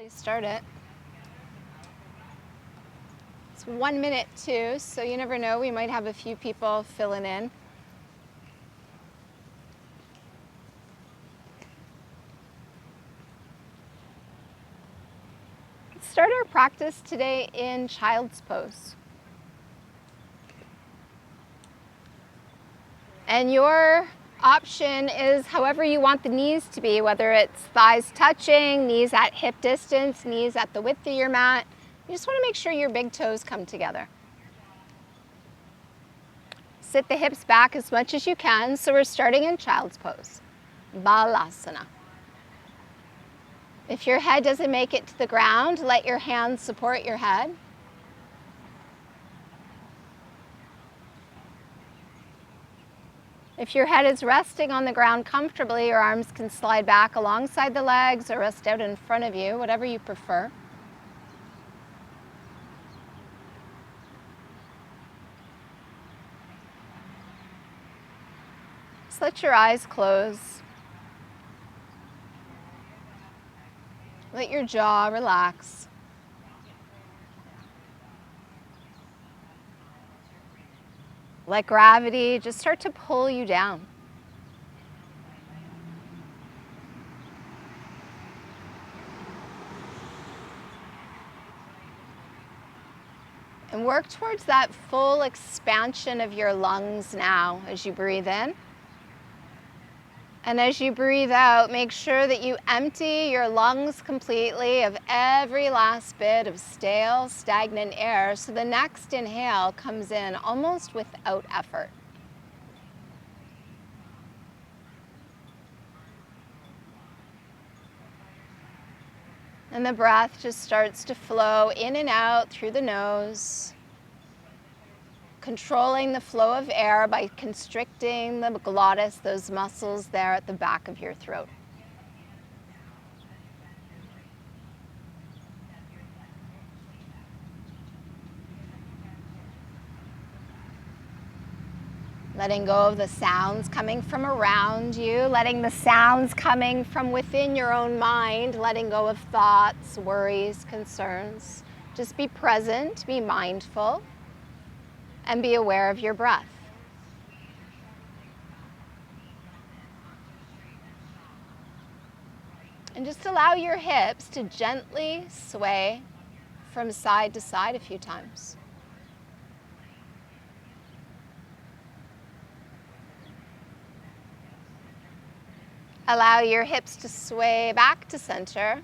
Please start it. It's 1 minute too, so you never know, we might have a few people filling in. Let's start our practice today in child's pose. And your option is however you want the knees to be, whether it's thighs touching, knees at hip distance, knees at the width of your mat. You just want to make sure your big toes come together. Sit the hips back as much as you can. So we're starting in child's pose, balasana. If your head doesn't make it to the ground, let your hands support your head. If your head is resting on the ground comfortably, your arms can slide back alongside the legs or rest out in front of you, whatever you prefer. Just let your eyes close. Let your jaw relax. Let gravity just start to pull you down. And work towards that full expansion of your lungs now as you breathe in. And as you breathe out, make sure that you empty your lungs completely of every last bit of stale, stagnant air, so the next inhale comes in almost without effort. And the breath just starts to flow in and out through the nose, controlling the flow of air by constricting the glottis, those muscles there at the back of your throat. Letting go of the sounds coming from around you, letting the sounds coming from within your own mind, letting go of thoughts, worries, concerns. Just be present, be mindful, and be aware of your breath. And just allow your hips to gently sway from side to side a few times. Allow your hips to sway back to center.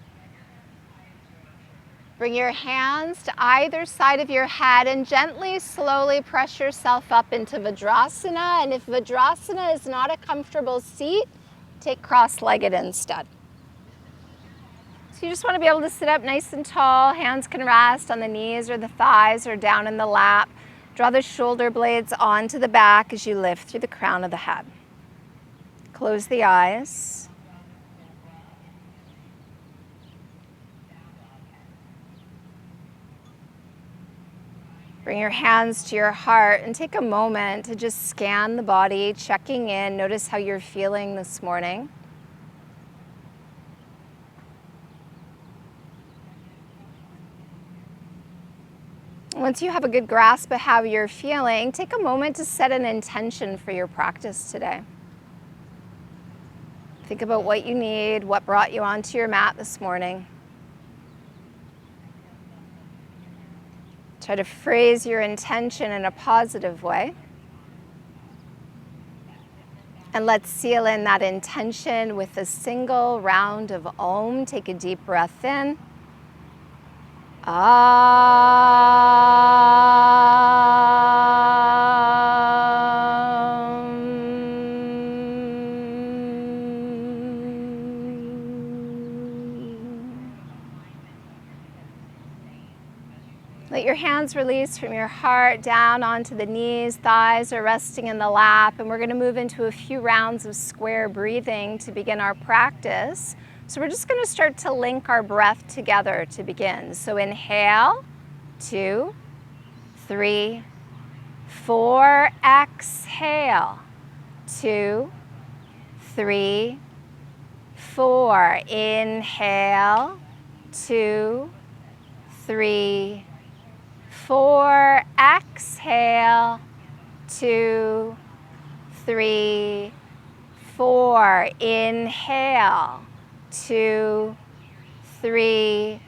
Bring your hands to either side of your head and gently, slowly press yourself up into vrksasana. And if vrksasana is not a comfortable seat, take cross-legged instead. So you just want to be able to sit up nice and tall. Hands can rest on the knees or the thighs or down in the lap. Draw the shoulder blades onto the back as you lift through the crown of the head. Close the eyes. Bring your hands to your heart and take a moment to just scan the body, checking in. Notice how you're feeling this morning. Once you have a good grasp of how you're feeling, take a moment to set an intention for your practice today. Think about what you need, what brought you onto your mat this morning. Try to phrase your intention in a positive way. And let's seal in that intention with a single round of Om. Take a deep breath in. Let your hands release from your heart down onto the knees, thighs are resting in the lap, and we're going to move into a few rounds of square breathing to begin our practice. So we're just going to start to link our breath together to begin. So inhale, 2, 3, 4, exhale, 2, 3, 4, inhale, 2, 3, 4. Exhale. 2, 3, 4. Inhale. 2, 3,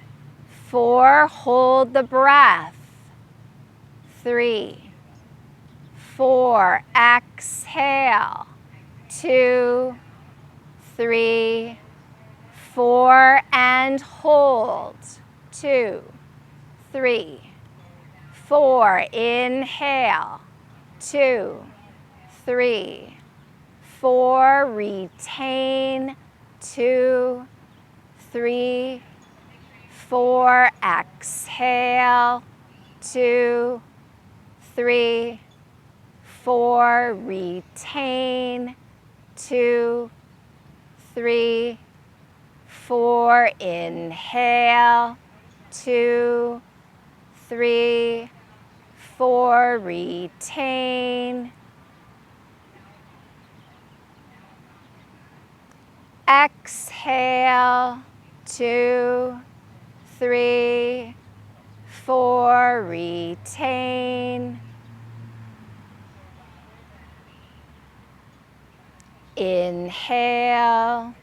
4. Hold the breath. 3, 4. Exhale. 2, 3, 4. And hold. 2, 3, 4. Inhale. 2, 3, 4. Retain. 2, 3, 4. Exhale. 2, 3, 4. Retain. 2, 3, 4. Inhale. 2, 3, 4. Retain. Exhale. 2, 3, 4. Retain. Inhale.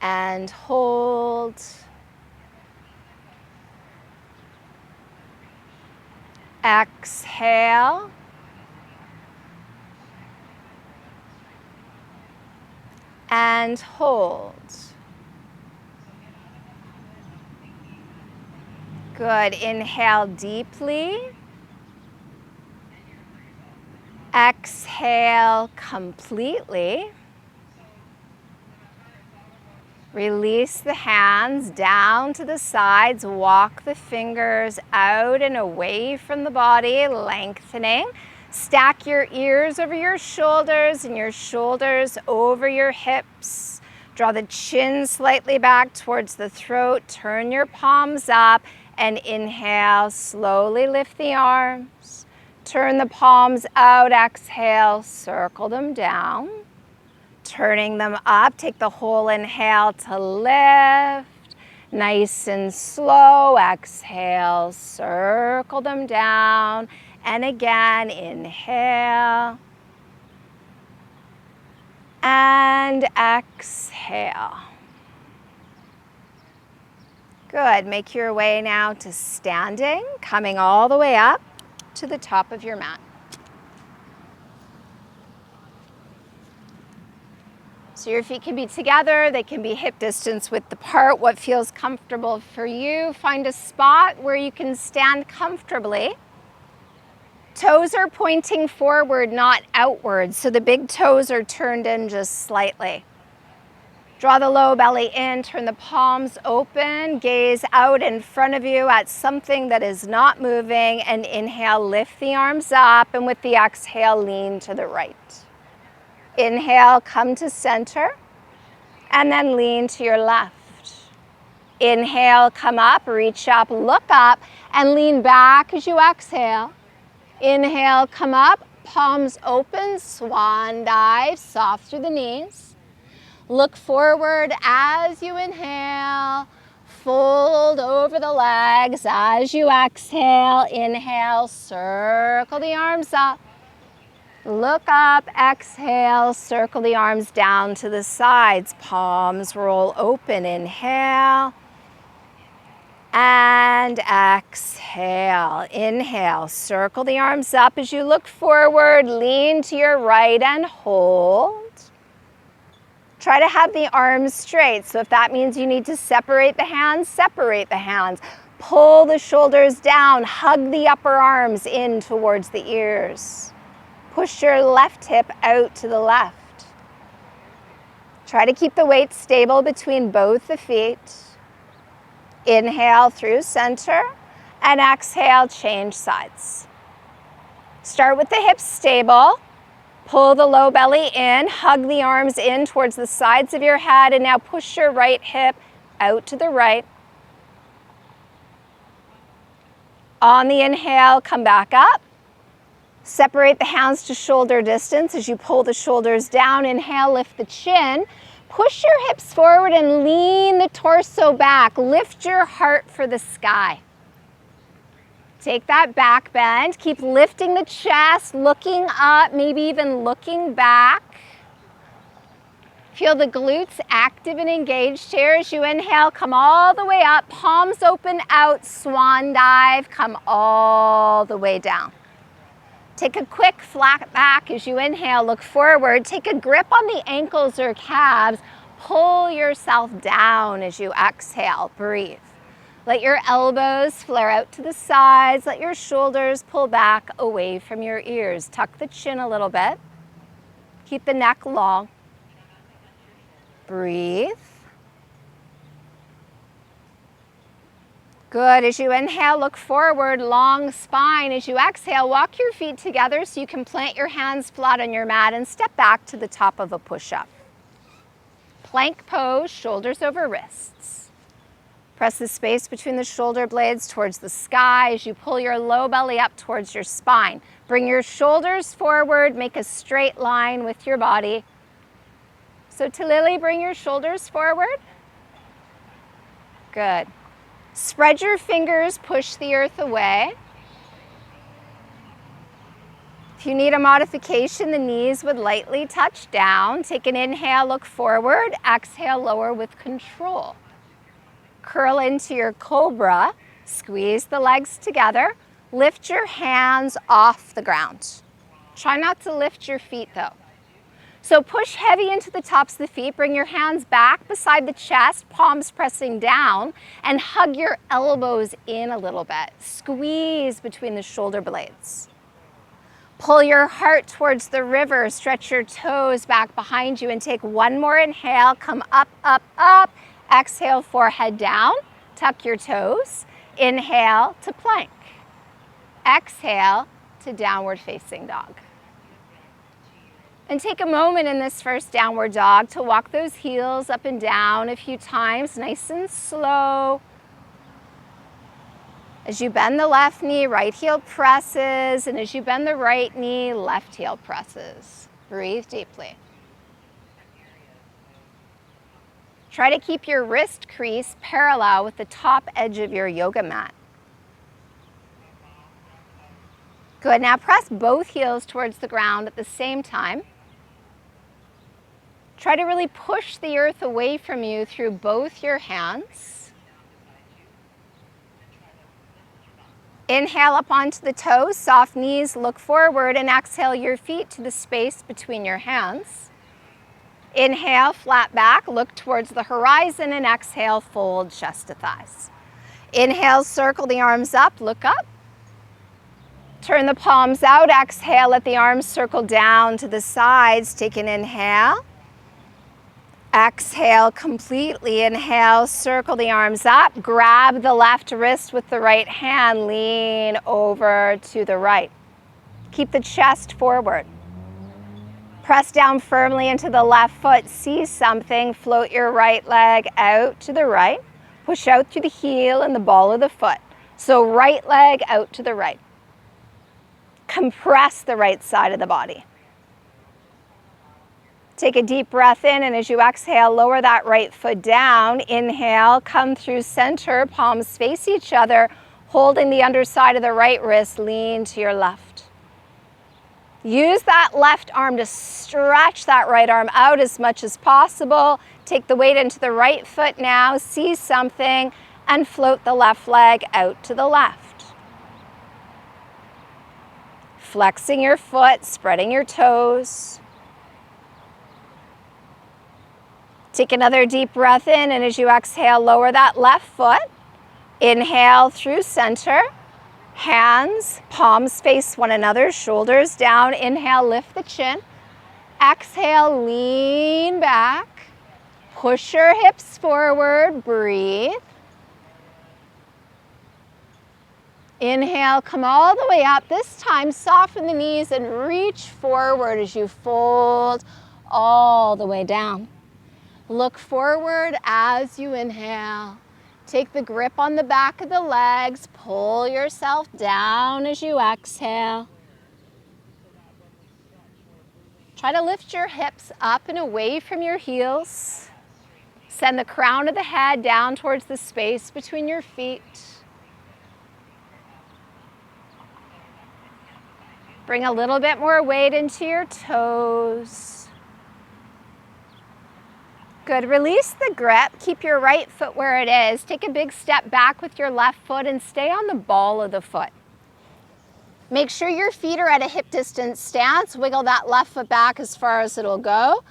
And hold. Exhale. And hold. Good. Inhale deeply. Exhale completely. Release the hands down to the sides. Walk the fingers out and away from the body, lengthening. Stack your ears over your shoulders and your shoulders over your hips. Draw the chin slightly back towards the throat. Turn your palms up and inhale. Slowly lift the arms. Turn the palms out. Exhale. Circle them down. Turning them up, take the whole inhale to lift. Nice and slow. Exhale, circle them down. And again, inhale. And exhale. Good. Make your way now to standing, coming all the way up to the top of your mat. So your feet can be together, they can be hip distance width apart, what feels comfortable for you. Find a spot where you can stand comfortably. Toes are pointing forward, not outward, so the big toes are turned in just slightly. Draw the low belly in, turn the palms open, gaze out in front of you at something that is not moving, and inhale, lift the arms up, and with the exhale, lean to the right. Inhale, come to center, and then lean to your left. Inhale, come up, reach up, look up, and lean back as you exhale. Inhale, come up, palms open, swan dive, soft through the knees. Look forward as you inhale, fold over the legs as you exhale. Inhale, circle the arms up. Look up, exhale, circle the arms down to the sides. Palms roll open, inhale. And exhale. Inhale, circle the arms up as you look forward. Lean to your right and hold. Try to have the arms straight. So if that means you need to separate the hands, separate the hands. Pull the shoulders down. Hug the upper arms in towards the ears. Push your left hip out to the left. Try to keep the weight stable between both the feet. Inhale through center and exhale, change sides. Start with the hips stable. Pull the low belly in, hug the arms in towards the sides of your head, and now push your right hip out to the right. On the inhale, come back up. Separate the hands to shoulder distance as you pull the shoulders down. Inhale, lift the chin. Push your hips forward and lean the torso back. Lift your heart for the sky. Take that back bend. Keep lifting the chest, looking up, maybe even looking back. Feel the glutes active and engaged here. As you inhale, come all the way up, palms open out, swan dive, come all the way down. Take a quick flat back as you inhale, look forward. Take a grip on the ankles or calves. Pull yourself down as you exhale, breathe. Let your elbows flare out to the sides. Let your shoulders pull back away from your ears. Tuck the chin a little bit. Keep the neck long. Breathe. Good. As you inhale, look forward, long spine. As you exhale, walk your feet together so you can plant your hands flat on your mat and step back to the top of a push-up. Plank pose, shoulders over wrists. Press the space between the shoulder blades towards the sky as you pull your low belly up towards your spine. Bring your shoulders forward, make a straight line with your body. So to Lily, bring your shoulders forward. Good. Spread your fingers, push the earth away. If you need a modification, the knees would lightly touch down. Take an inhale, look forward. Exhale, lower with control. Curl into your cobra. Squeeze the legs together. Lift your hands off the ground. Try not to lift your feet though. So push heavy into the tops of the feet, bring your hands back beside the chest, palms pressing down, and hug your elbows in a little bit. Squeeze between the shoulder blades. Pull your heart towards the river, stretch your toes back behind you, and take one more inhale, come up, up, up. Exhale, forehead down, tuck your toes. Inhale to plank. Exhale to downward facing dog. And take a moment in this first downward dog to walk those heels up and down a few times, nice and slow. As you bend the left knee, right heel presses, and as you bend the right knee, left heel presses. Breathe deeply. Try to keep your wrist crease parallel with the top edge of your yoga mat. Good, now press both heels towards the ground at the same time. Try to really push the earth away from you through both your hands. Inhale up onto the toes, soft knees, look forward, and exhale your feet to the space between your hands. Inhale, flat back, look towards the horizon, and exhale, fold chest to thighs. Inhale, circle the arms up, look up. Turn the palms out, exhale, let the arms circle down to the sides. Take an inhale. Exhale completely. Inhale, circle the arms up. Grab the left wrist with the right hand. Lean over to the right. Keep the chest forward. Press down firmly into the left foot. See something. Float your right leg out to the right. Push out through the heel and the ball of the foot. So right leg out to the right. Compress the right side of the body. Take a deep breath in, and as you exhale, lower that right foot down. Inhale, come through center, palms face each other, holding the underside of the right wrist, lean to your left. Use that left arm to stretch that right arm out as much as possible. Take the weight into the right foot now, see something, and float the left leg out to the left. Flexing your foot, spreading your toes. Take another deep breath in, and as you exhale, lower that left foot. Inhale through center. Hands, palms face one another, shoulders down. Inhale, lift the chin. Exhale, lean back. Push your hips forward, breathe. Inhale, come all the way up. This time, soften the knees and reach forward as you fold all the way down. Look forward as you inhale. Take the grip on the back of the legs. Pull yourself down as you exhale. Try to lift your hips up and away from your heels. Send the crown of the head down towards the space between your feet. Bring a little bit more weight into your toes. Good, release the grip. Keep your right foot where it is. Take a big step back with your left foot and stay on the ball of the foot. Make sure your feet are at a hip distance stance. Wiggle that left foot back as far as it'll go.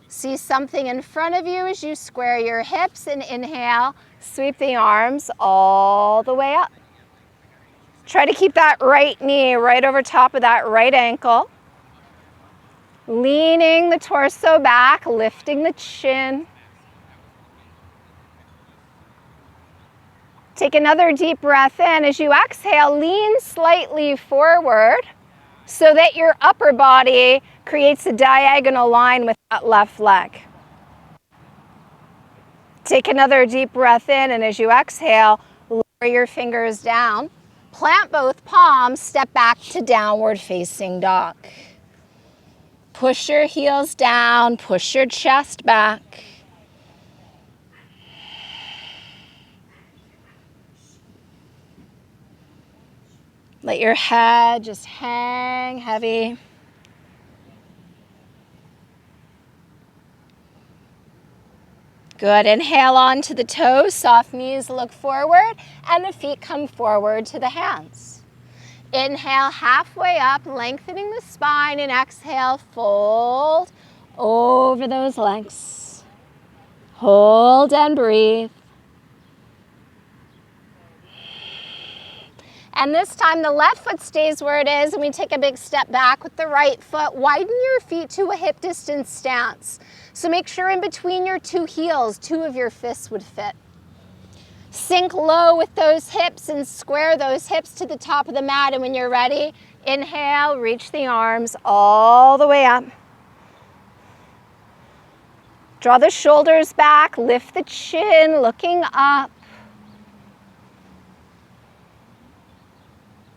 See something in front of you as you square your hips and inhale, sweep the arms all the way up. Try to keep that right knee right over top of that right ankle. Leaning the torso back, lifting the chin. Take another deep breath in. As you exhale, lean slightly forward so that your upper body creates a diagonal line with that left leg. Take another deep breath in, and as you exhale, lower your fingers down. Plant both palms, step back to downward facing dog. Push your heels down, push your chest back. Let your head just hang heavy. Good, inhale onto the toes, soft knees look forward, and the feet come forward to the hands. Inhale, halfway up, lengthening the spine, and exhale, fold over those legs. Hold and breathe. And this time the left foot stays where it is, and we take a big step back with the right foot. Widen your feet to a hip distance stance. So make sure in between your two heels, two of your fists would fit. Sink low with those hips and square those hips to the top of the mat. And when you're ready, inhale, reach the arms all the way up. Draw the shoulders back, lift the chin, looking up.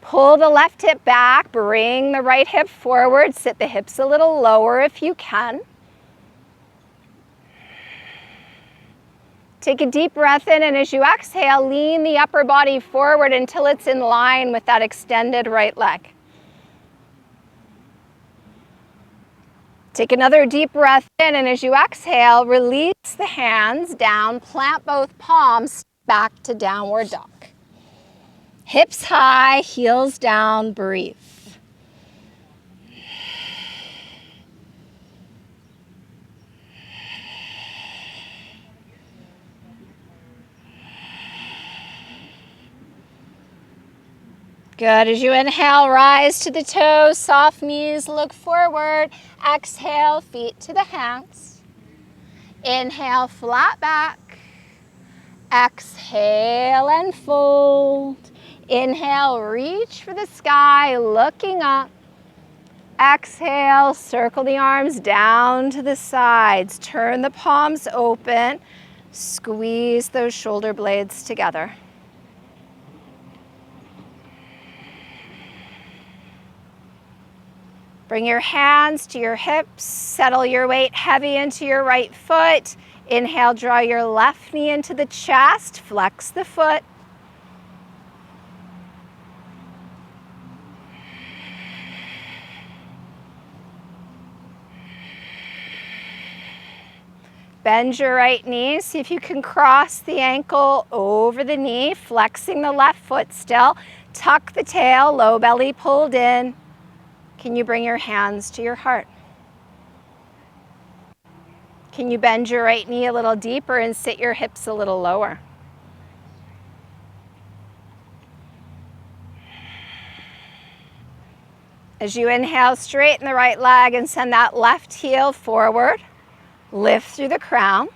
Pull the left hip back, bring the right hip forward, sit the hips a little lower if you can. Take a deep breath in, and as you exhale, lean the upper body forward until it's in line with that extended right leg. Take another deep breath in, and as you exhale, release the hands down, plant both palms back to downward dog. Hips high, heels down, breathe. Good, as you inhale, rise to the toes, soft knees, look forward. Exhale, feet to the hands. Inhale, flat back. Exhale and fold. Inhale, reach for the sky, looking up. Exhale, circle the arms down to the sides. Turn the palms open. Squeeze those shoulder blades together. Bring your hands to your hips. Settle your weight heavy into your right foot. Inhale, draw your left knee into the chest. Flex the foot. Bend your right knee. See if you can cross the ankle over the knee, flexing the left foot still. Tuck the tail, low belly pulled in. Can you bring your hands to your heart? Can you bend your right knee a little deeper and sit your hips a little lower? As you inhale, straighten the right leg and send that left heel forward. Lift through the crown.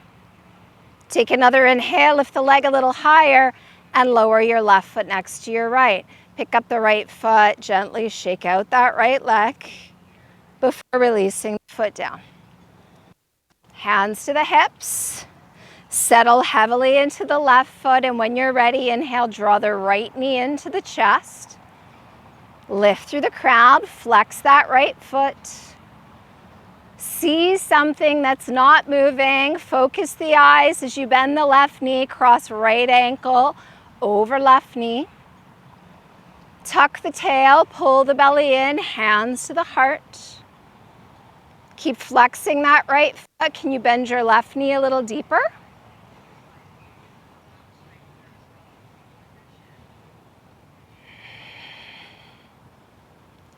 Take another inhale, lift the leg a little higher, and lower your left foot next to your right. Pick up the right foot, gently shake out that right leg before releasing the foot down. Hands to the hips. Settle heavily into the left foot, and when you're ready, inhale, draw the right knee into the chest. Lift through the crown, flex that right foot. see something that's not moving, focus the eyes as you bend the left knee, cross right ankle over left knee. Tuck the tail, pull the belly in, hands to the heart. Keep flexing that right foot. Can you bend your left knee a little deeper?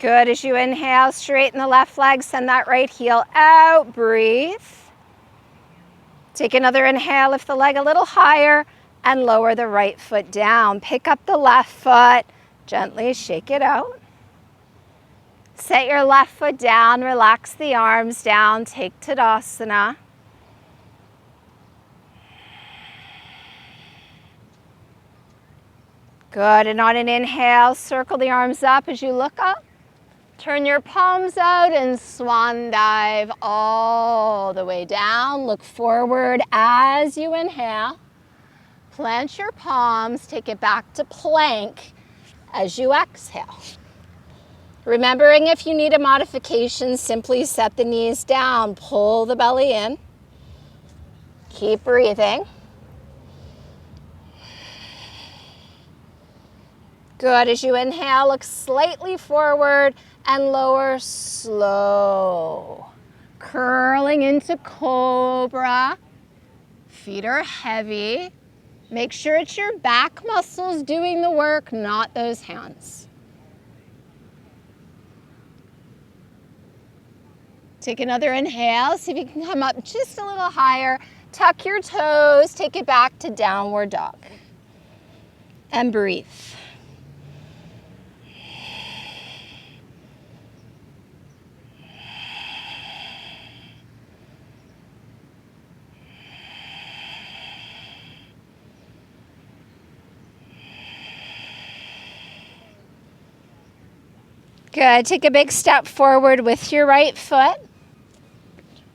Good. As you inhale, straighten the left leg, send that right heel out, breathe. Take another inhale, lift the leg a little higher, and lower the right foot down. Pick up the left foot, gently shake it out. Set your left foot down, relax the arms down, take tadasana. Good, and on an inhale, circle the arms up as you look up. Turn your palms out and swan dive all the way down. Look forward as you inhale. Plant your palms, take it back to plank as you exhale. Remembering if you need a modification, simply set the knees down, pull the belly in. Keep breathing. Good, as you inhale, look slightly forward and lower slow. Curling into cobra. Feet are heavy. Make sure it's your back muscles doing the work, not those hands. Take another inhale, see if you can come up just a little higher. Tuck your toes, take it back to downward dog. And breathe. Good, take a big step forward with your right foot.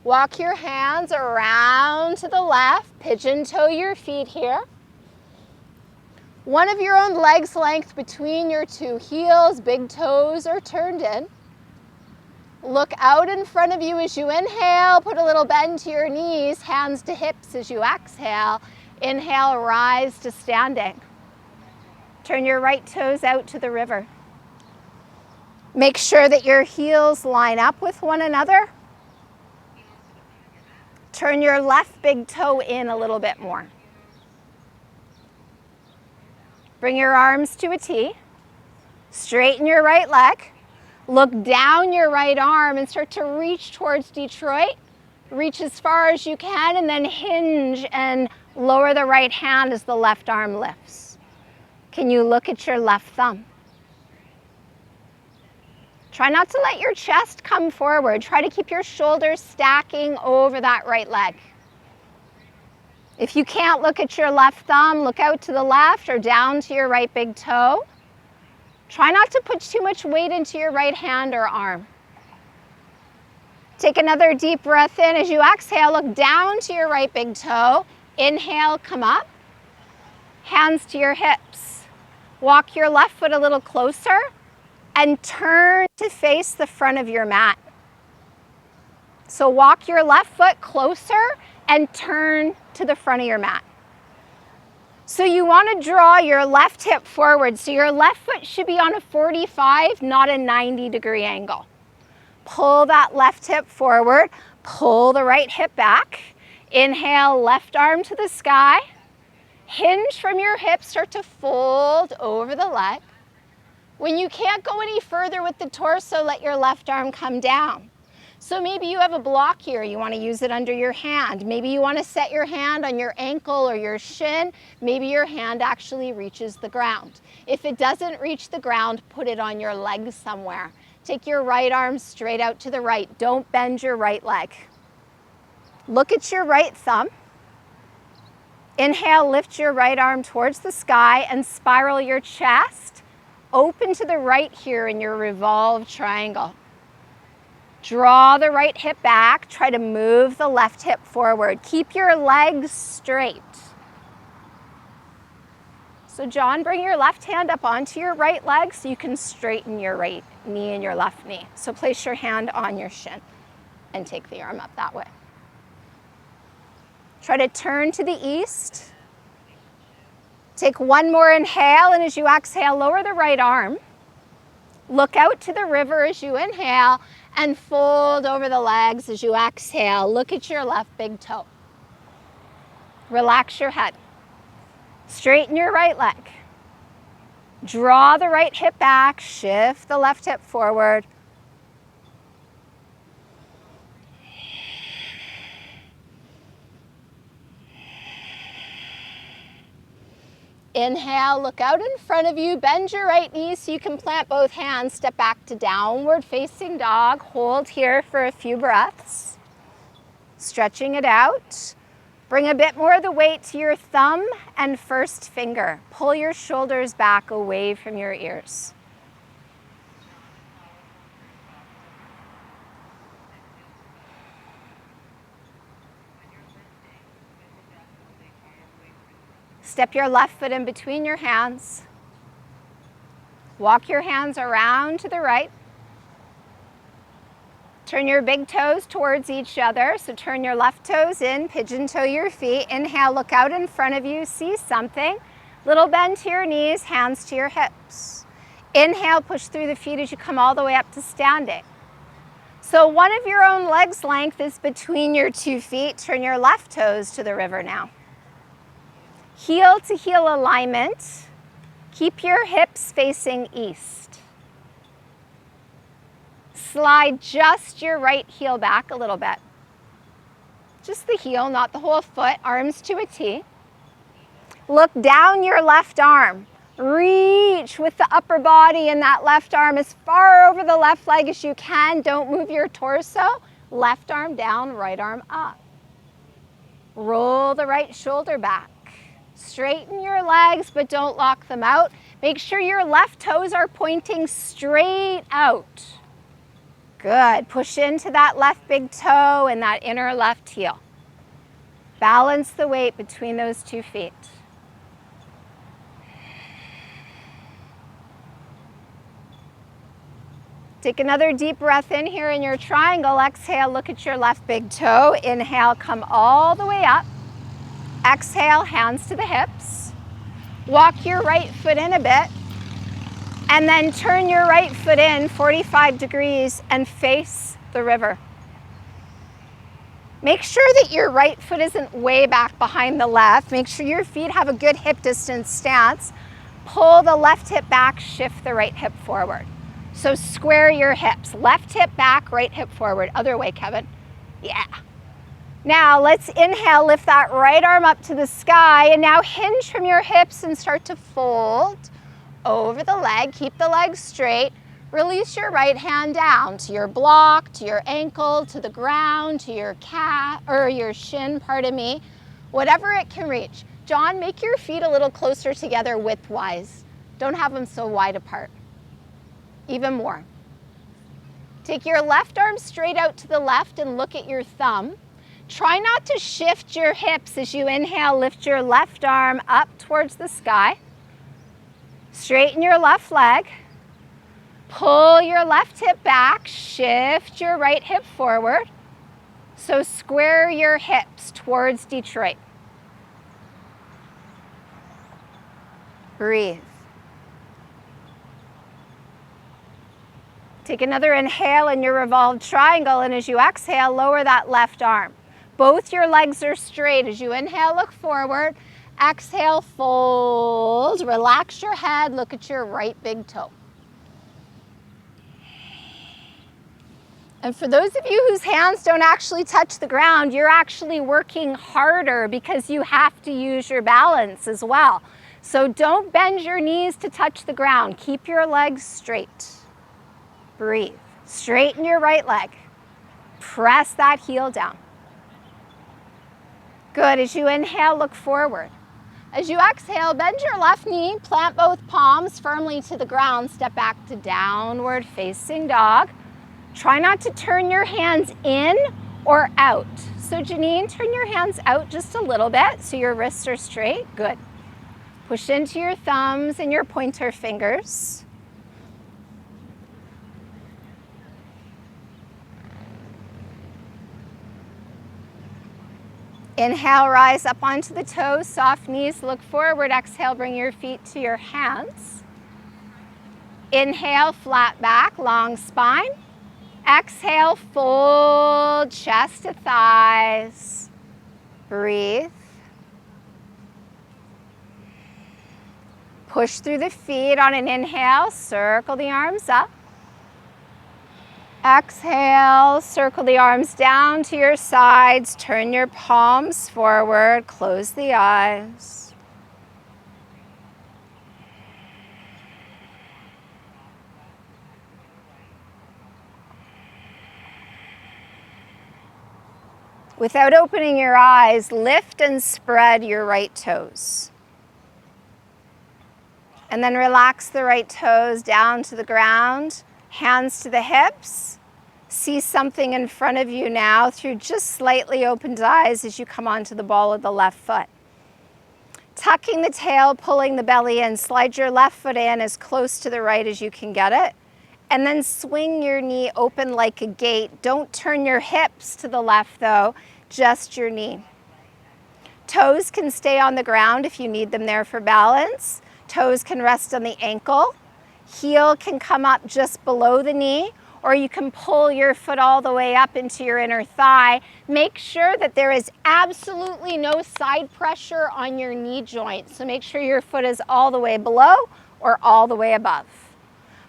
Walk your hands around to the left, pigeon toe your feet here. One of your own leg's length between your two heels, big toes are turned in. Look out in front of you as you inhale, put a little bend to your knees, hands to hips as you exhale. Inhale, rise to standing. Turn your right toes out to the river. Make sure that your heels line up with one another. Turn your left big toe in a little bit more. Bring your arms to a T. Straighten your right leg. Look down your right arm and start to reach towards Detroit. Reach as far as you can and then hinge and lower the right hand as the left arm lifts. Can you look at your left thumb? Try not to let your chest come forward. Try to keep your shoulders stacking over that right leg. If you can't look at your left thumb, look out to the left or down to your right big toe. Try not to put too much weight into your right hand or arm. Take another deep breath in. As you exhale, look down to your right big toe. Inhale, come up. Hands to your hips. Walk your left foot a little closer and turn to face the front of your mat. So walk your left foot closer and turn to the front of your mat. So you want to draw your left hip forward. So your left foot should be on a 45, not a 90-degree angle. Pull that left hip forward, pull the right hip back. Inhale, left arm to the sky. Hinge from your hips, start to fold over the leg. When you can't go any further with the torso, let your left arm come down. So maybe you have a block here, you want to use it under your hand. Maybe you want to set your hand on your ankle or your shin. Maybe your hand actually reaches the ground. If it doesn't reach the ground, put it on your leg somewhere. Take your right arm straight out to the right. Don't bend your right leg. Look at your right thumb. Inhale, lift your right arm towards the sky and spiral your chest. Open to the right here in your revolved triangle. Draw the right hip back. Try to move the left hip forward. Keep your legs straight. So John, bring your left hand up onto your right leg so you can straighten your right knee and your left knee. So place your hand on your shin and take the arm up that way. Try to turn to the east. Take one more inhale, and as you exhale, lower the right arm. Look out to the river as you inhale, and fold over the legs as you exhale. Look at your left big toe. Relax your head. Straighten your right leg. Draw the right hip back, shift the left hip forward. Inhale, look out in front of you, bend your right knee so you can plant both hands, step back to downward facing dog. Hold here for a few breaths. Stretching it out. Bring a bit more of the weight to your thumb and first finger. Pull your shoulders back away from your ears. Step your left foot in between your hands. Walk your hands around to the right. Turn your big toes towards each other. So turn your left toes in, pigeon toe your feet. Inhale, look out in front of you, see something. Little bend to your knees, hands to your hips. Inhale, push through the feet as you come all the way up to standing. So one of your own leg's length is between your 2 feet. Turn your left toes to the river now. Heel to heel alignment. Keep your hips facing east. Slide just your right heel back a little bit. Just the heel, not the whole foot. Arms to a T. Look down your left arm. Reach with the upper body and that left arm as far over the left leg as you can. Don't move your torso. Left arm down, right arm up. Roll the right shoulder back. Straighten your legs, but don't lock them out. Make sure your left toes are pointing straight out. Good. Push into that left big toe and that inner left heel. Balance the weight between those 2 feet. Take another deep breath in here in your triangle. Exhale, look at your left big toe. Inhale, come all the way up. Exhale, hands to the hips. Walk your right foot in a bit. And then turn your right foot in 45 degrees and face the river. Make sure that your right foot isn't way back behind the left. Make sure your feet have a good hip distance stance. Pull the left hip back, shift the right hip forward. So square your hips. Left hip back, right hip forward. Other way, Kevin. Yeah. Now let's inhale, lift that right arm up to the sky, and now hinge from your hips and start to fold over the leg. Keep the leg straight. Release your right hand down to your block, to your ankle, to the ground, to your calf, or your shin, pardon me, whatever it can reach. John, make your feet a little closer together width-wise. Don't have them so wide apart. Even more. Take your left arm straight out to the left and look at your thumb. Try not to shift your hips as you inhale. Lift your left arm up towards the sky. Straighten your left leg. Pull your left hip back. Shift your right hip forward. So square your hips towards Detroit. Breathe. Take another inhale in your revolved triangle, and as you exhale, lower that left arm. Both your legs are straight. As you inhale, look forward. Exhale, fold. Relax your head. Look at your right big toe. And for those of you whose hands don't actually touch the ground, you're actually working harder because you have to use your balance as well. So don't bend your knees to touch the ground. Keep your legs straight. Breathe. Straighten your right leg. Press that heel down. Good. As you inhale, look forward. As you exhale, bend your left knee, plant both palms firmly to the ground, step back to downward facing dog. Try not to turn your hands in or out. So Janine, turn your hands out just a little bit so your wrists are straight. Good. Push into your thumbs and your pointer fingers. Inhale, rise up onto the toes, soft knees, look forward. Exhale, bring your feet to your hands. Inhale, flat back, long spine. Exhale, fold chest to thighs. Breathe. Push through the feet on an inhale, circle the arms up. Exhale, circle the arms down to your sides, turn your palms forward, close the eyes. Without opening your eyes, lift and spread your right toes. And then relax the right toes down to the ground, hands to the hips. See something in front of you now through just slightly opened eyes as you come onto the ball of the left foot. Tucking the tail, pulling the belly in, slide your left foot in as close to the right as you can get it. And then swing your knee open like a gate. Don't turn your hips to the left though, just your knee. Toes can stay on the ground if you need them there for balance. Toes can rest on the ankle. Heel can come up just below the knee, or you can pull your foot all the way up into your inner thigh. Make sure that there is absolutely no side pressure on your knee joint. So make sure your foot is all the way below or all the way above.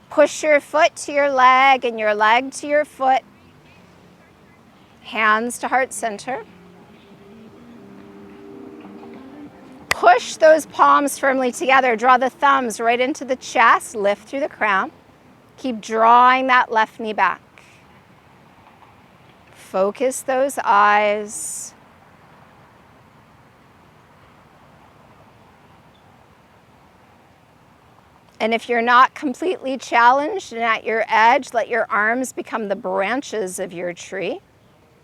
Push your foot to your leg and your leg to your foot. Hands to heart center. Push those palms firmly together. Draw the thumbs right into the chest. Lift through the crown. Keep drawing that left knee back. Focus those eyes. And if you're not completely challenged and at your edge, let your arms become the branches of your tree,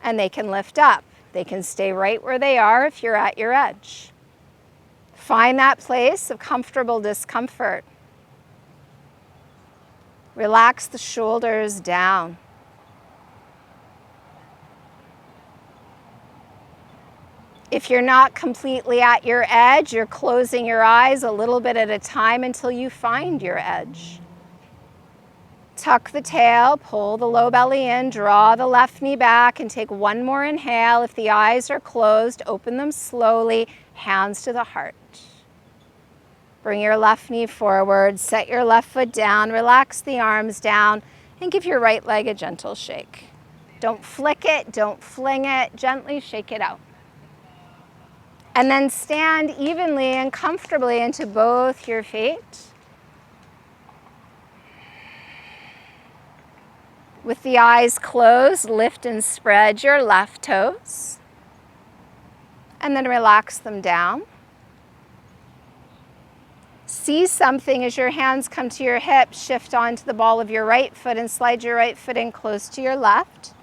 and they can lift up. They can stay right where they are if you're at your edge. Find that place of comfortable discomfort. Relax the shoulders down. If you're not completely at your edge, you're closing your eyes a little bit at a time until you find your edge. Tuck the tail, pull the low belly in, draw the left knee back, and take one more inhale. If the eyes are closed, open them slowly, hands to the heart. Bring your left knee forward, set your left foot down, relax the arms down, and give your right leg a gentle shake. Don't flick it, don't fling it, gently shake it out. And then stand evenly and comfortably into both your feet. With the eyes closed, lift and spread your left toes. And then relax them down. See something as your hands come to your hips, shift onto the ball of your right foot and slide your right foot in close to your left.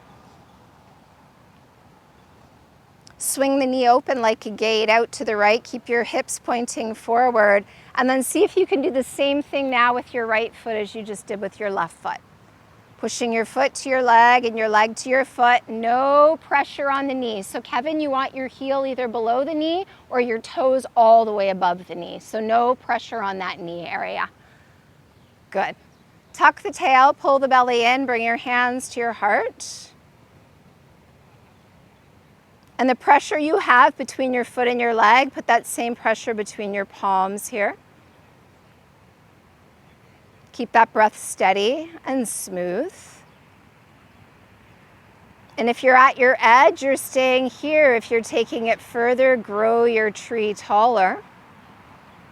Swing the knee open like a gate out to the right. Keep your hips pointing forward. And then see if you can do the same thing now with your right foot as you just did with your left foot. Pushing your foot to your leg and your leg to your foot. No pressure on the knee. So Kevin, you want your heel either below the knee or your toes all the way above the knee. So no pressure on that knee area. Good. Tuck the tail, pull the belly in, bring your hands to your heart. And the pressure you have between your foot and your leg, put that same pressure between your palms here. Keep that breath steady and smooth. And if you're at your edge, you're staying here. If you're taking it further, grow your tree taller.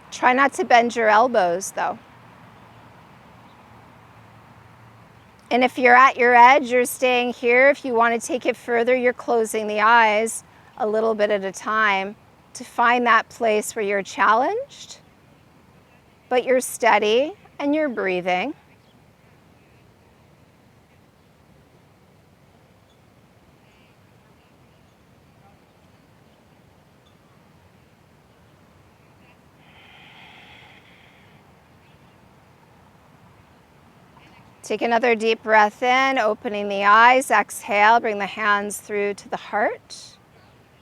Try not to bend your elbows though. And if you're at your edge, you're staying here. If you want to take it further, you're closing the eyes a little bit at a time to find that place where you're challenged, but you're steady and you're breathing. Take another deep breath in, opening the eyes. Exhale, bring the hands through to the heart.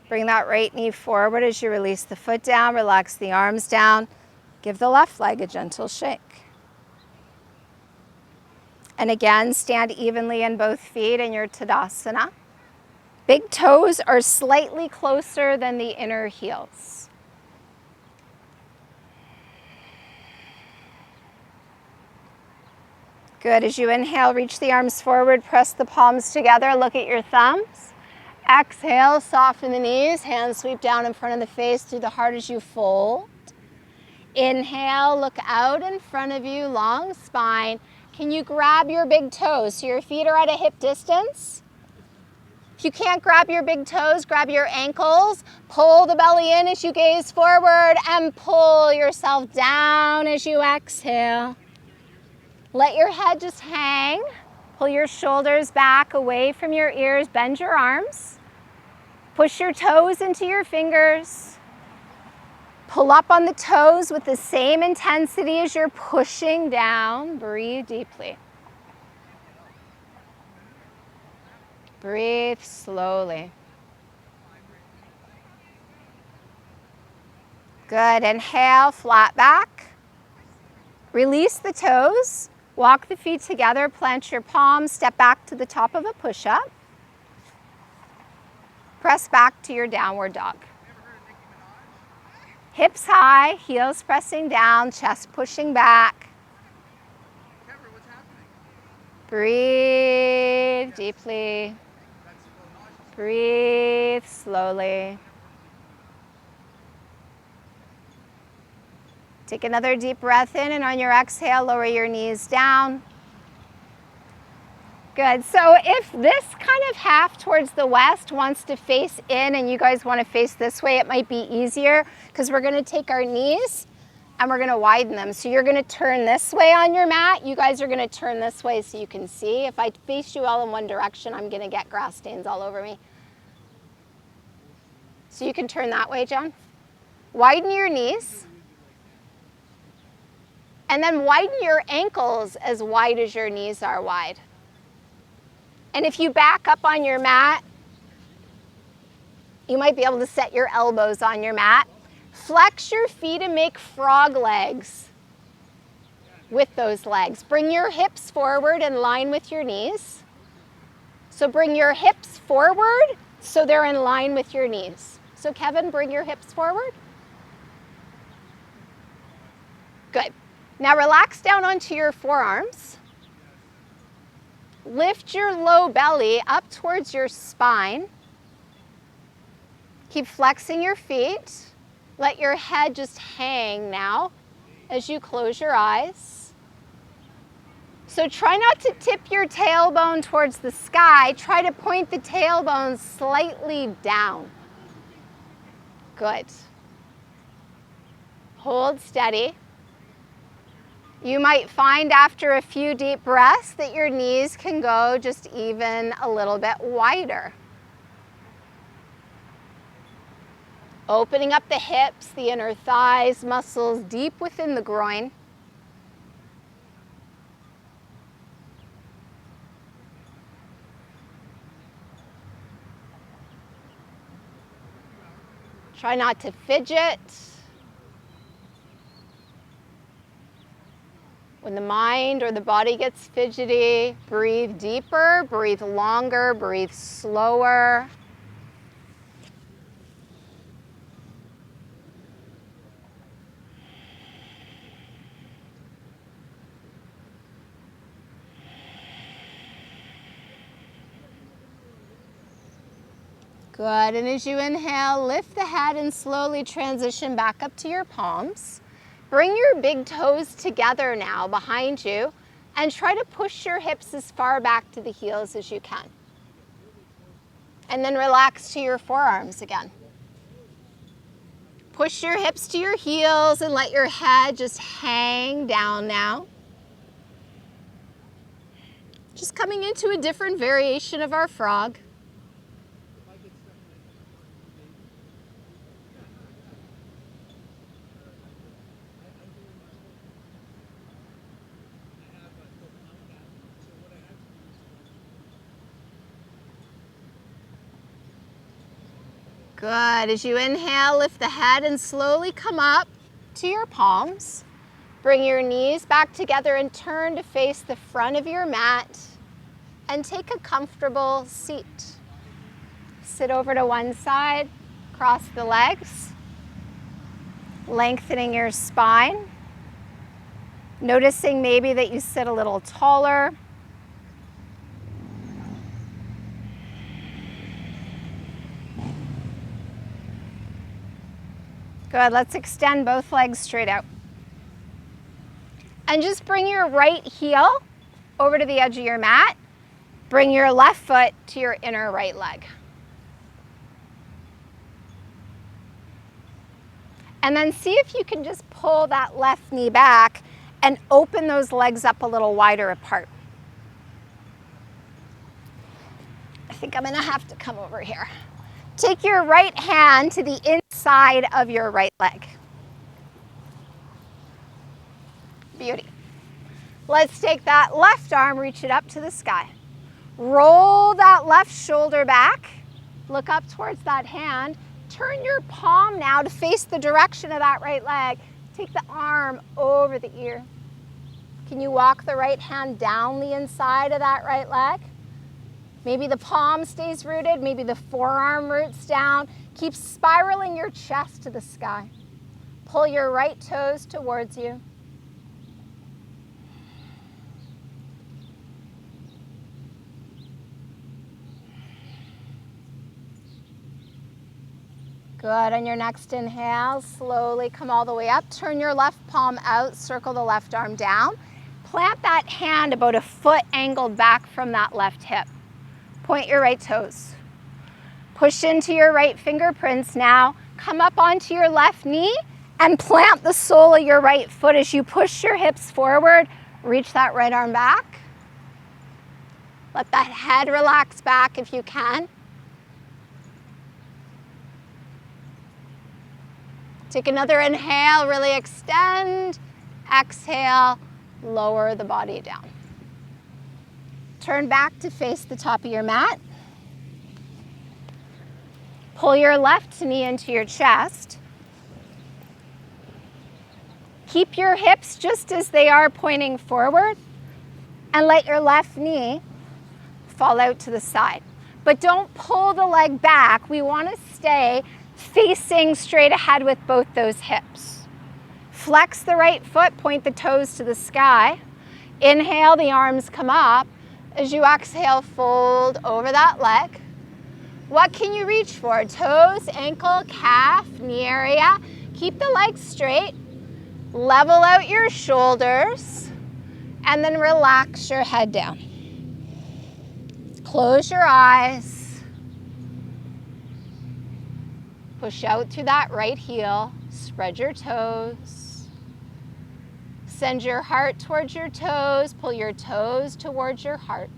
Bring that right knee forward as you release the foot down. Relax the arms down. Give the left leg a gentle shake. And again, stand evenly in both feet in your tadasana. Big toes are slightly closer than the inner heels. Good. As you inhale, reach the arms forward, press the palms together, look at your thumbs. Exhale, soften the knees, hands sweep down in front of the face through the heart as you fold. Inhale, look out in front of you, long spine. Can you grab your big toes so your feet are at a hip distance? If you can't grab your big toes, grab your ankles. Pull the belly in as you gaze forward and pull yourself down as you exhale. Let your head just hang. Pull your shoulders back away from your ears. Bend your arms. Push your toes into your fingers. Pull up on the toes with the same intensity as you're pushing down. Breathe deeply. Breathe slowly. Good. Inhale, flat back. Release the toes. Walk the feet together. Plant your palms. Step back to the top of a push-up. Press back to your downward dog. Hips high, heels pressing down, chest pushing back. Breathe deeply. Breathe slowly. Take another deep breath in, and on your exhale, lower your knees down. Good. So if this kind of half towards the west wants to face in and you guys want to face this way, it might be easier because we're going to take our knees and we're going to widen them. So you're going to turn this way on your mat. You guys are going to turn this way so you can see. If I face you all in one direction, I'm going to get grass stains all over me. So you can turn that way, John. Widen your knees. And then widen your ankles as wide as your knees are wide. And if you back up on your mat, you might be able to set your elbows on your mat. Flex your feet and make frog legs with those legs. Bring your hips forward in line with your knees. So bring your hips forward so they're in line with your knees. So Kevin, bring your hips forward. Good. Now relax down onto your forearms. Lift your low belly up towards your spine. Keep flexing your feet. Let your head just hang now as you close your eyes. So try not to tip your tailbone towards the sky. Try to point the tailbone slightly down. Good. Hold steady. You might find after a few deep breaths that your knees can go just even a little bit wider. Opening up the hips, the inner thighs, muscles deep within the groin. Try not to fidget. When the mind or the body gets fidgety, breathe deeper, breathe longer, breathe slower. Good, and as you inhale, lift the head and slowly transition back up to your palms. Bring your big toes together now behind you and try to push your hips as far back to the heels as you can. And then relax to your forearms again. Push your hips to your heels and let your head just hang down now. Just coming into a different variation of our frog. Good. As you inhale, lift the head and slowly come up to your palms. Bring your knees back together and turn to face the front of your mat and take a comfortable seat. Sit over to one side, cross the legs, lengthening your spine. Noticing maybe that you sit a little taller. Good, let's extend both legs straight out. And just bring your right heel over to the edge of your mat. Bring your left foot to your inner right leg. And then see if you can just pull that left knee back and open those legs up a little wider apart. I think I'm gonna have to come over here. Take your right hand to the inside of your right leg. Beauty. Let's take that left arm, reach it up to the sky. Roll that left shoulder back. Look up towards that hand. Turn your palm now to face the direction of that right leg. Take the arm over the ear. Can you walk the right hand down the inside of that right leg? Maybe the palm stays rooted, maybe the forearm roots down. Keep spiraling your chest to the sky. Pull your right toes towards you. Good, on your next inhale, slowly come all the way up. Turn your left palm out, circle the left arm down. Plant that hand about a foot angled back from that left hip. Point your right toes. Push into your right fingerprints now. Come up onto your left knee and plant the sole of your right foot as you push your hips forward. Reach that right arm back. Let that head relax back if you can. Take another inhale, really extend. Exhale, lower the body down. Turn back to face the top of your mat. Pull your left knee into your chest. Keep your hips just as they are, pointing forward, and let your left knee fall out to the side. But don't pull the leg back. We want to stay facing straight ahead with both those hips. Flex the right foot, point the toes to the sky. Inhale, the arms come up. As you exhale, fold over that leg. What can you reach for? Toes, ankle, calf, knee area. Keep the legs straight. Level out your shoulders. And then relax your head down. Close your eyes. Push out through that right heel. Spread your toes. Send your heart towards your toes. Pull your toes towards your heart.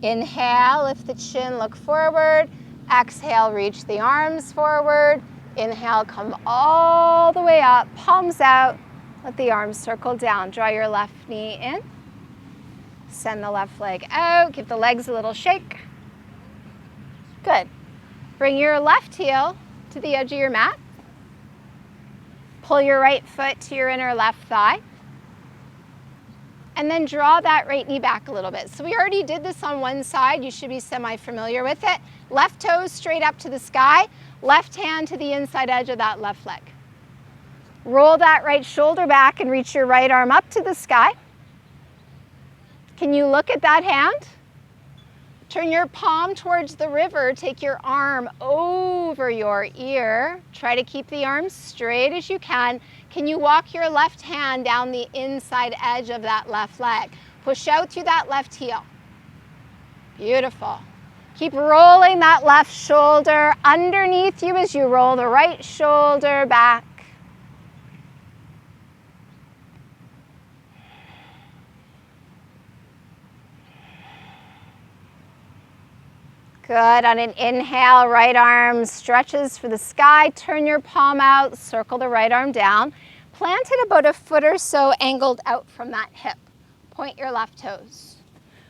Inhale, lift the chin, look forward. Exhale, reach the arms forward. Inhale, come all the way up, palms out. Let the arms circle down. Draw your left knee in. Send the left leg out. Give the legs a little shake. Good. Bring your left heel to the edge of your mat. Pull your right foot to your inner left thigh. And then draw that right knee back a little bit. So we already did this on one side. You should be semi-familiar with it. Left toes straight up to the sky. Left hand to the inside edge of that left leg. Roll that right shoulder back and reach your right arm up to the sky. Can you look at that hand? Turn your palm towards the river. Take your arm over your ear. Try to keep the arms straight as you can. Can you walk your left hand down the inside edge of that left leg? Push out through that left heel. Beautiful. Keep rolling that left shoulder underneath you as you roll the right shoulder back. Good. On an inhale, right arm stretches for the sky. Turn your palm out, circle the right arm down. Plant it about a foot or so angled out from that hip. Point your left toes.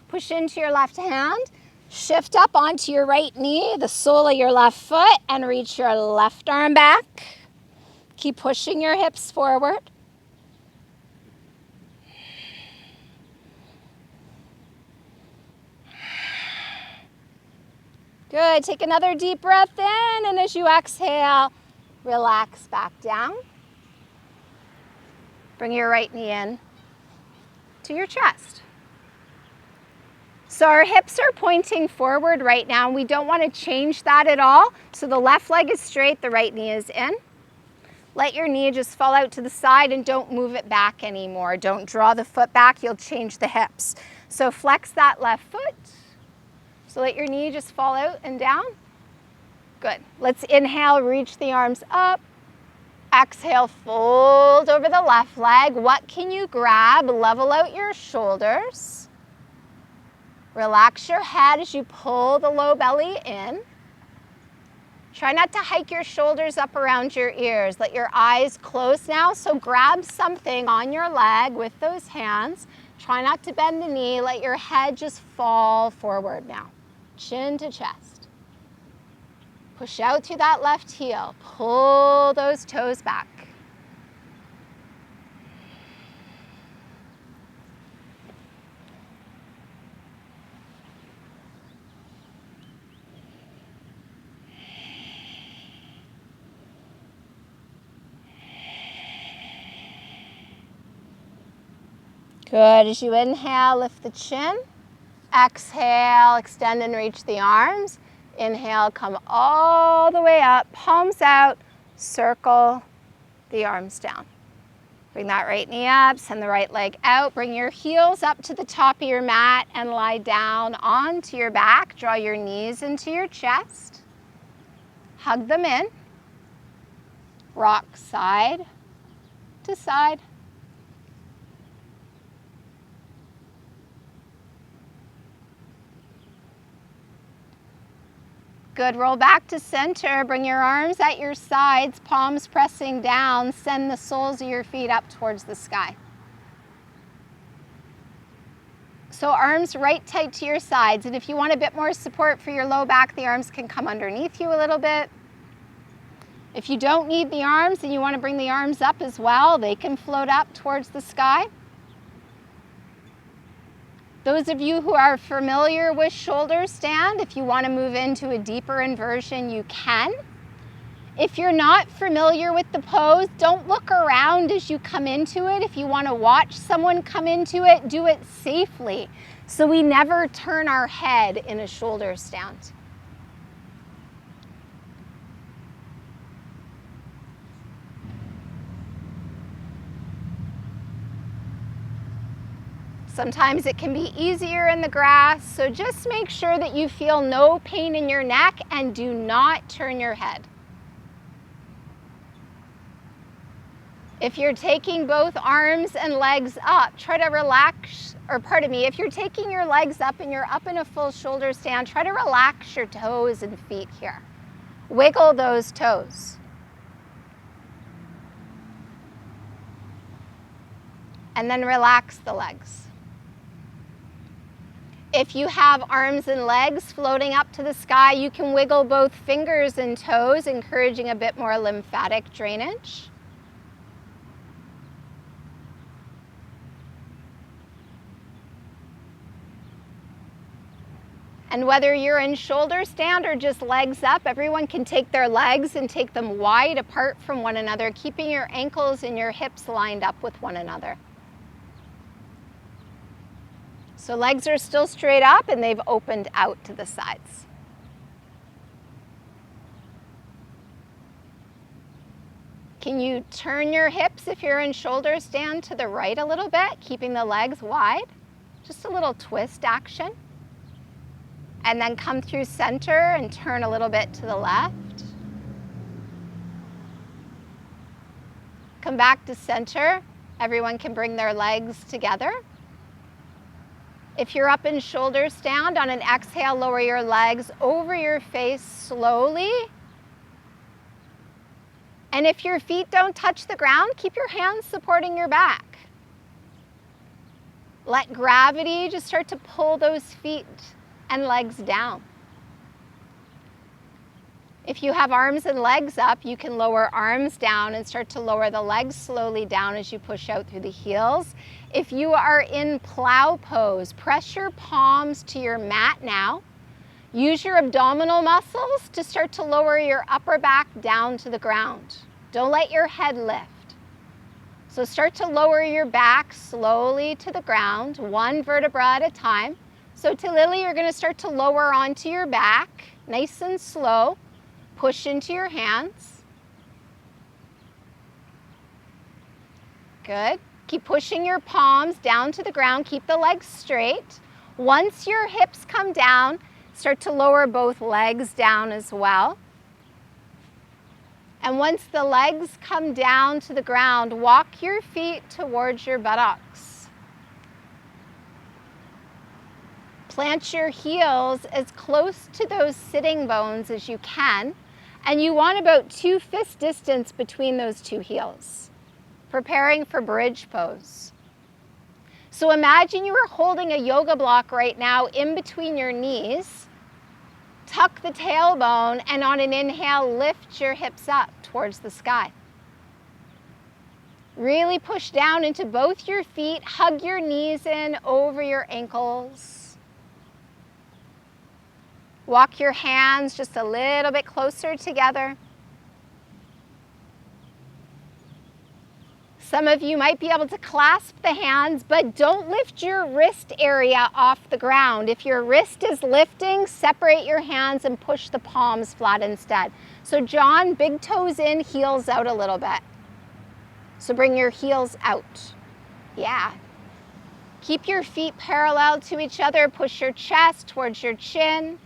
Push into your left hand. Shift up onto your right knee, the sole of your left foot, and reach your left arm back. Keep pushing your hips forward. Good. Take another deep breath in, and as you exhale, relax back down. Bring your right knee in to your chest. So our hips are pointing forward right now. We don't want to change that at all. So the left leg is straight, the right knee is in. Let your knee just fall out to the side and don't move it back anymore. Don't draw the foot back, you'll change the hips. So flex that left foot. So let your knee just fall out and down. Good. Let's inhale, reach the arms up. Exhale, fold over the left leg. What can you grab? Level out your shoulders. Relax your head as you pull the low belly in. Try not to hike your shoulders up around your ears. Let your eyes close now. So grab something on your leg with those hands. Try not to bend the knee. Let your head just fall forward now. Chin to chest. Push out through that left heel. Pull those toes back. Good. As you inhale, lift the chin. Exhale, extend and reach the arms. Inhale, come all the way up, palms out, circle the arms down. Bring that right knee up, send the right leg out. Bring your heels up to the top of your mat and lie down onto your back. Draw your knees into your chest. Hug them in. Rock side to side. Good, roll back to center. Bring your arms at your sides, palms pressing down. Send the soles of your feet up towards the sky. So arms right tight to your sides. And if you want a bit more support for your low back, the arms can come underneath you a little bit. If you don't need the arms and you want to bring the arms up as well, they can float up towards the sky. Those of you who are familiar with shoulder stand, if you want to move into a deeper inversion, you can. If you're not familiar with the pose, don't look around as you come into it. If you want to watch someone come into it, do it safely. So we never turn our head in a shoulder stand. Sometimes it can be easier in the grass, so just make sure that you feel no pain in your neck and do not turn your head. If you're taking both arms and legs up, try to relax, if you're taking your legs up and you're up in a full shoulder stand, try to relax your toes and feet here. Wiggle those toes. And then relax the legs. If you have arms and legs floating up to the sky, you can wiggle both fingers and toes, encouraging a bit more lymphatic drainage. And whether you're in shoulder stand or just legs up, everyone can take their legs and take them wide apart from one another, keeping your ankles and your hips lined up with one another. So legs are still straight up and they've opened out to the sides. Can you turn your hips if you're in shoulder stand to the right a little bit, keeping the legs wide? Just a little twist action. And then come through center and turn a little bit to the left. Come back to center. Everyone can bring their legs together. If you're up in shoulder stand, on an exhale, lower your legs over your face slowly. And if your feet don't touch the ground, keep your hands supporting your back. Let gravity just start to pull those feet and legs down. If you have arms and legs up, you can lower arms down and start to lower the legs slowly down as you push out through the heels. If you are in plow pose, press your palms to your mat now. Use your abdominal muscles to start to lower your upper back down to the ground. Don't let your head lift. So start to lower your back slowly to the ground, one vertebra at a time. So to Lily, you're going to start to lower onto your back, nice and slow. Push into your hands. Good. Keep pushing your palms down to the ground. Keep the legs straight. Once your hips come down, start to lower both legs down as well. And once the legs come down to the ground, walk your feet towards your buttocks. Plant your heels as close to those sitting bones as you can. And you want about 2 fist distance between those 2 heels. Preparing for bridge pose. So imagine you are holding a yoga block right now in between your knees. Tuck the tailbone, and on an inhale, lift your hips up towards the sky. Really push down into both your feet. Hug your knees in over your ankles. Walk your hands just a little bit closer together. Some of you might be able to clasp the hands, but don't lift your wrist area off the ground. If your wrist is lifting, separate your hands and push the palms flat instead. So John, big toes in, heels out a little bit. So bring your heels out. Yeah. Keep your feet parallel to each other. Push your chest towards your chin.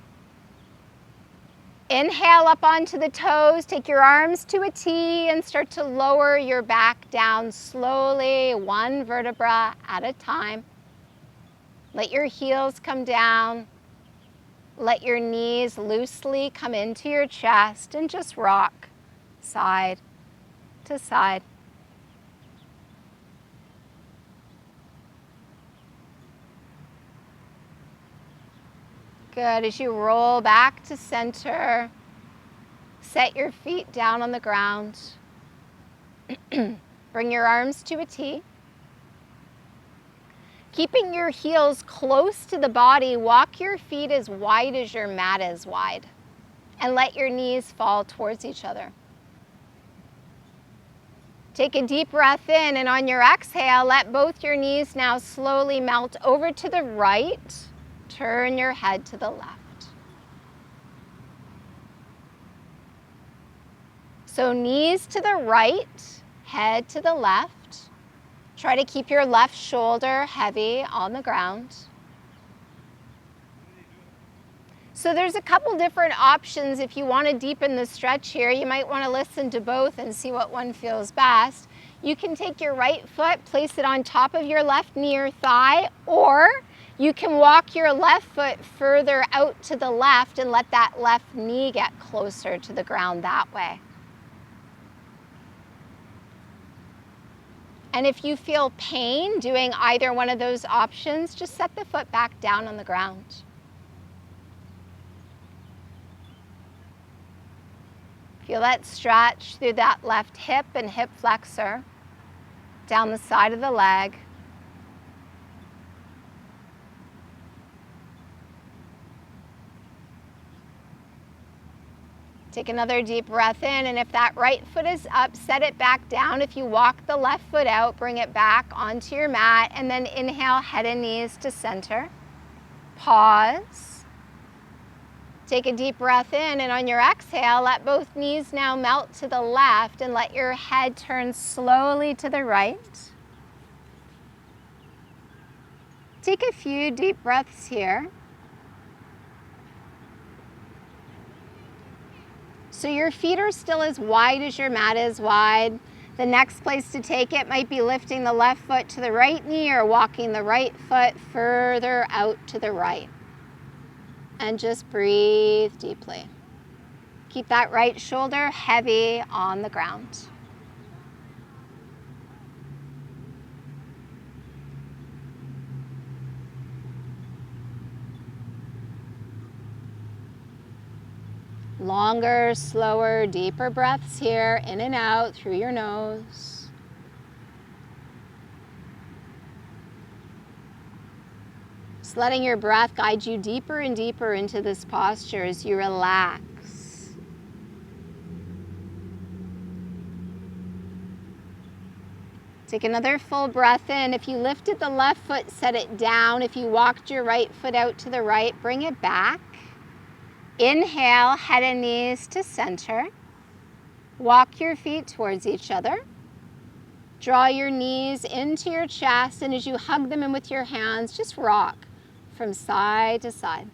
Inhale up onto the toes, take your arms to a T and start to lower your back down slowly, one vertebra at a time. Let your heels come down. Let your knees loosely come into your chest and just rock side to side. Good. As you roll back to center, set your feet down on the ground. Bring your arms to a T. Keeping your heels close to the body, walk your feet as wide as your mat is wide. And let your knees fall towards each other. Take a deep breath in, and on your exhale, let both your knees now slowly melt over to the right. Turn your head to the left. So knees to the right, head to the left. Try to keep your left shoulder heavy on the ground. So there's a couple different options if you want to deepen the stretch here. You might want to listen to both and see what one feels best. You can take your right foot, place it on top of your left knee or thigh, or you can walk your left foot further out to the left and let that left knee get closer to the ground that way. And if you feel pain doing either one of those options, just set the foot back down on the ground. Feel that stretch through that left hip and hip flexor, down the side of the leg. Take another deep breath in, and if that right foot is up, set it back down. If you walk the left foot out, bring it back onto your mat, and then inhale, head and knees to center. Pause. Take a deep breath in, and on your exhale, let both knees now melt to the left and let your head turn slowly to the right. Take a few deep breaths here. So your feet are still as wide as your mat is wide. The next place to take it might be lifting the left foot to the right knee or walking the right foot further out to the right. And just breathe deeply. Keep that right shoulder heavy on the ground. Longer, slower, deeper breaths here, in and out through your nose. Just letting your breath guide you deeper and deeper into this posture as you relax. Take another full breath in. If you lifted the left foot, set it down. If you walked your right foot out to the right, bring it back. Inhale, head and knees to center. Walk your feet towards each other. Draw your knees into your chest, and as you hug them in with your hands, just rock from side to side.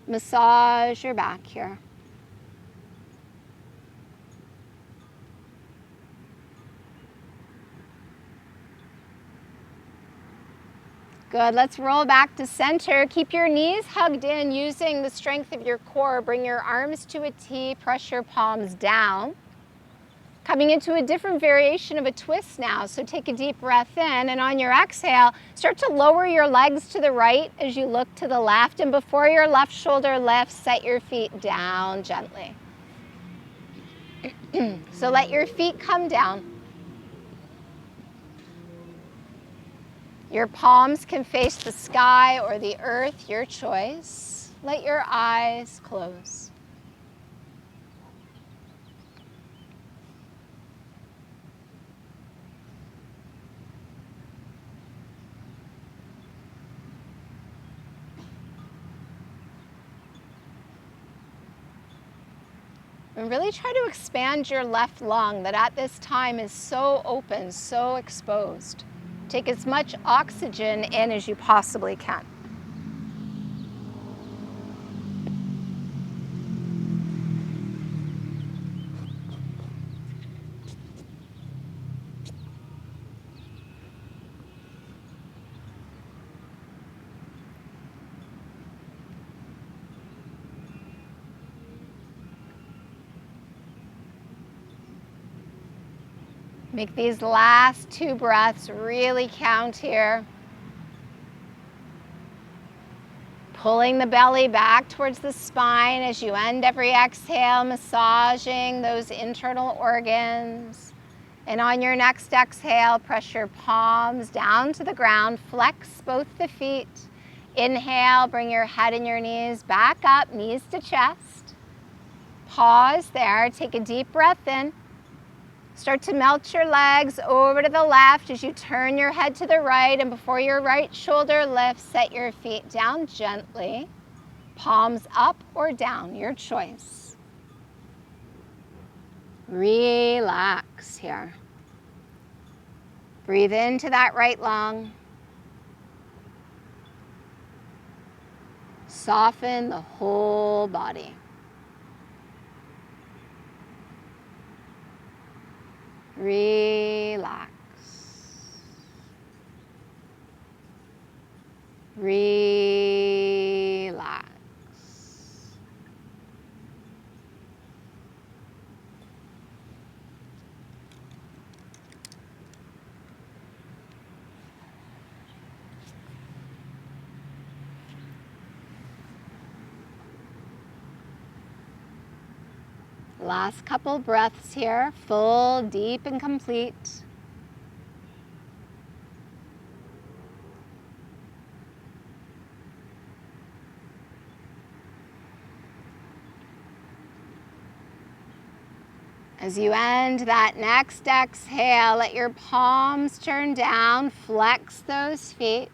Massage your back here. Good, let's roll back to center. Keep your knees hugged in using the strength of your core. Bring your arms to a T, press your palms down. Coming into a different variation of a twist now. So take a deep breath in, and on your exhale, start to lower your legs to the right as you look to the left. And before your left shoulder lifts, set your feet down gently. So let your feet come down. Your palms can face the sky or the earth, your choice. Let your eyes close. And really try to expand your left lung that at this time is so open, so exposed. Take as much oxygen in as you possibly can. Make these last 2 breaths really count here. Pulling the belly back towards the spine as you end every exhale, massaging those internal organs. And on your next exhale, press your palms down to the ground, flex both the feet. Inhale, bring your head and your knees back up, knees to chest. Pause there, take a deep breath in. Start to melt your legs over to the left as you turn your head to the right, and before your right shoulder lifts, set your feet down gently. Palms up or down, your choice. Relax here. Breathe into that right lung. Soften the whole body. Relax. Relax. Last couple breaths here, full, deep, and complete. As you end that next exhale, let your palms turn down, flex those feet.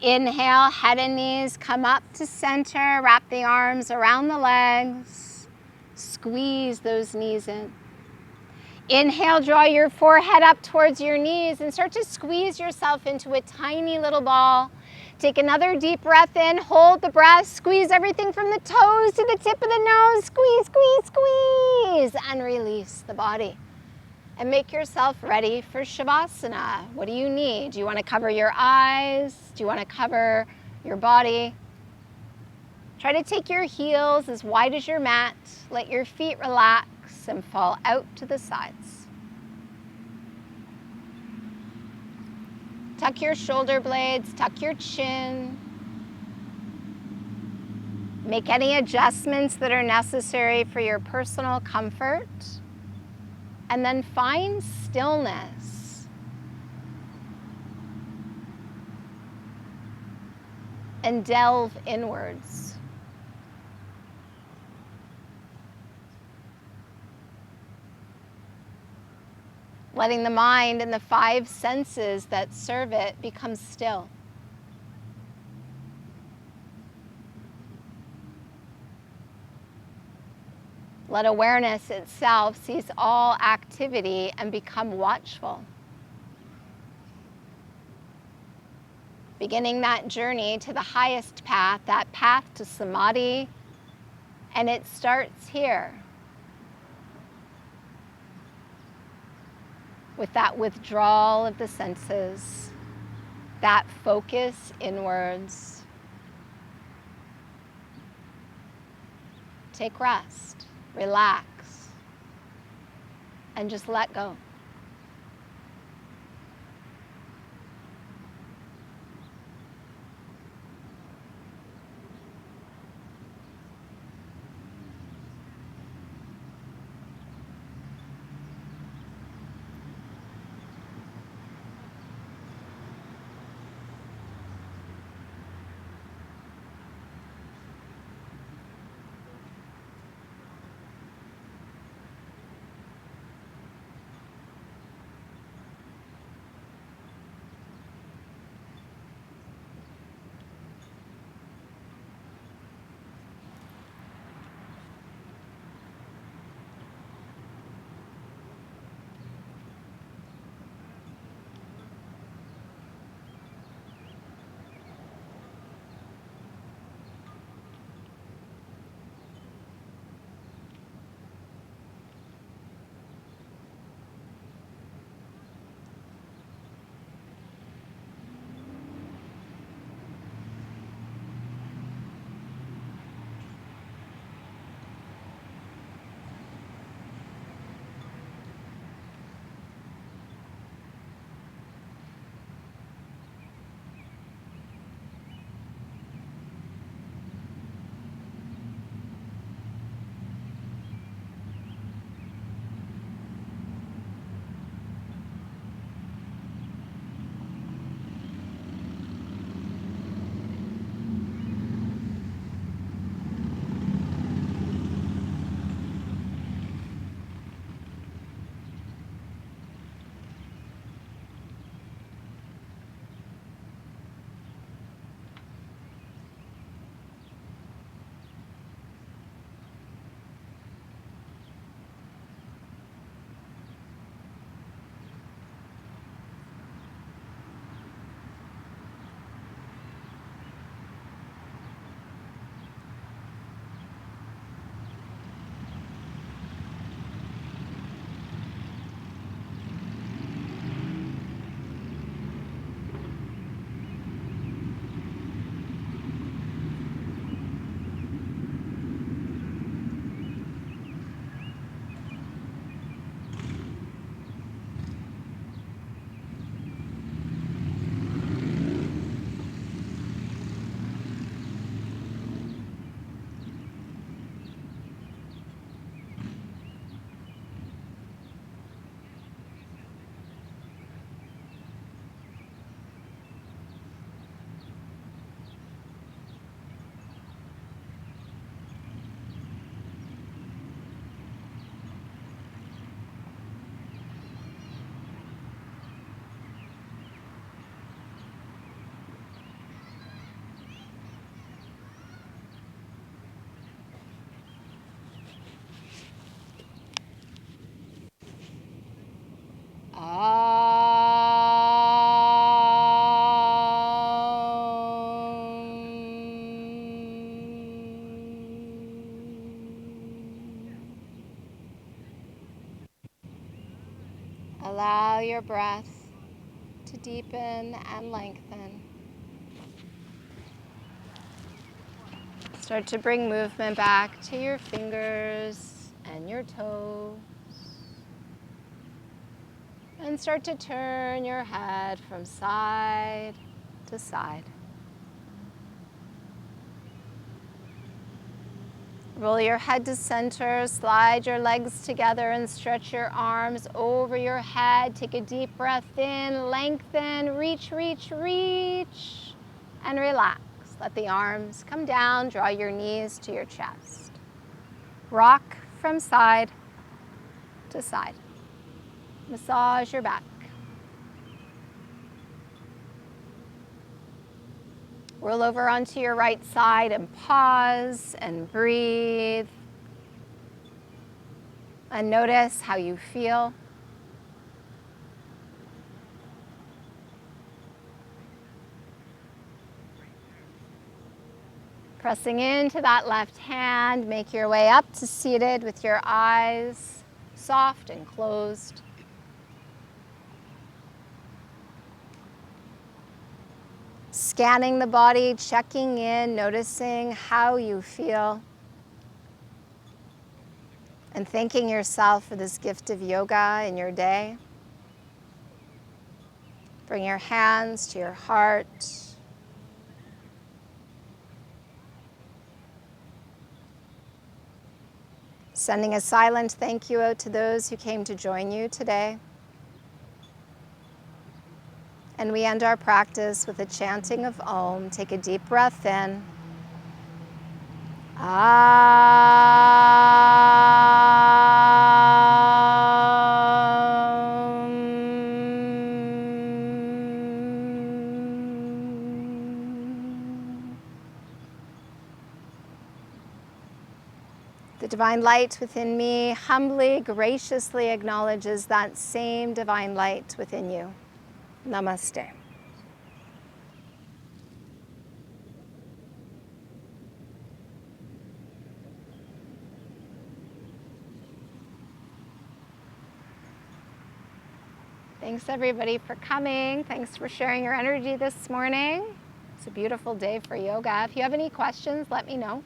Inhale, head and knees come up to center, wrap the arms around the legs. Squeeze those knees in. Inhale, draw your forehead up towards your knees and start to squeeze yourself into a tiny little ball. Take another deep breath in, hold the breath, squeeze everything from the toes to the tip of the nose, squeeze, squeeze, squeeze, and release the body. And make yourself ready for shavasana. What do you need? Do you want to cover your eyes? Do you want to cover your body? Try to take your heels as wide as your mat. Let your feet relax and fall out to the sides. Tuck your shoulder blades, tuck your chin. Make any adjustments that are necessary for your personal comfort. And then find stillness. And delve inwards. Letting the mind and the 5 senses that serve it become still. Let awareness itself cease all activity and become watchful. Beginning that journey to the highest path, that path to samadhi, and it starts here with that withdrawal of the senses, that focus inwards. Take rest, relax, and just let go. Allow your breath to deepen and lengthen. Start to bring movement back to your fingers and your toes. And start to turn your head from side to side. Roll your head to center, slide your legs together and stretch your arms over your head. Take a deep breath in, lengthen, reach, reach, reach, and relax. Let the arms come down, draw your knees to your chest. Rock from side to side. Massage your back. Roll over onto your right side and pause and breathe. And notice how you feel. Pressing into that left hand, make your way up to seated with your eyes soft and closed. Scanning the body, checking in, noticing how you feel. And thanking yourself for this gift of yoga in your day. Bring your hands to your heart. Sending a silent thank you out to those who came to join you today. And we end our practice with a chanting of Om. Take a deep breath in. The divine light within me humbly, graciously acknowledges that same divine light within you. Namaste. Thanks everybody for coming. Thanks for sharing your energy this morning. It's a beautiful day for yoga. If you have any questions, let me know.